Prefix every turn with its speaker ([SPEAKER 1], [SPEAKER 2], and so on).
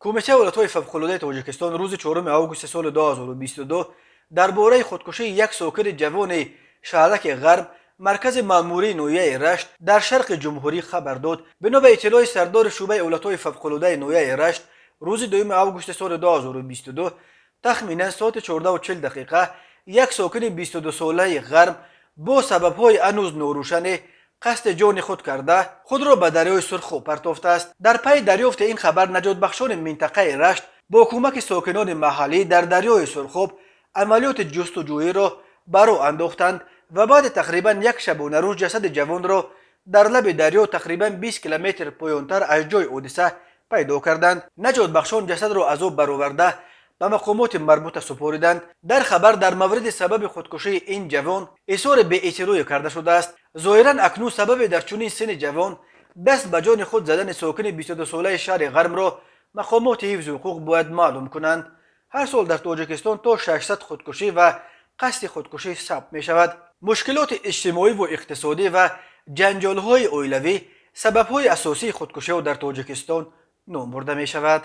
[SPEAKER 1] کمیته ولایت‌های فوق‌العاده تاجیکستان روز 4 آگوست سال 2022 درباره خودکشی یک ساکن جوان شهرک غرب مرکز مأموری نویه رشت در شرق جمهوری خبر داد. بنا به اطلاع سردار شعبه ولایت‌های فوق‌العاده نویه رشت روز 2 آگوست سال 2022 تخمینا ساعت 14:40 یک ساکن 22 ساله غرب با سبب‌های هنوز ناروشن قصد جان خود کرده خود را به دریای سرخ پرتافته است. در پی دریافت این خبر نجات بخشان منطقه رشت با کمک ساکنان محلی در دریای سرخ عملیات جستجویی را برو انداختند و بعد تقریبا یک شبانه روز جسد جوان را در لب دریا تقریبا 20 کیلومتر پایین‌تر از جای حادثه پیدا کردند. نجات بخشان جسد را از آب برآورده به مقامات مربوطه سپردند. در خبر در مورد سبب خودکشی این جوان اظهار بی‌اعتراضی کرده شده است. ظاهرا اکنون سبب در چنین سن جوان دست به جان خود زدن ساکن 22 ساله شهر غرب را مقامات حفظ حقوق باید معلوم کنند. هر سال در تاجیکستان تا 600 خودکشی و قصد خودکشی ثبت می شود. مشکلات اجتماعی و اقتصادی و جنجال های عائلوی سبب های اساسی خودکشی در تاجیکستان نام برده می شود.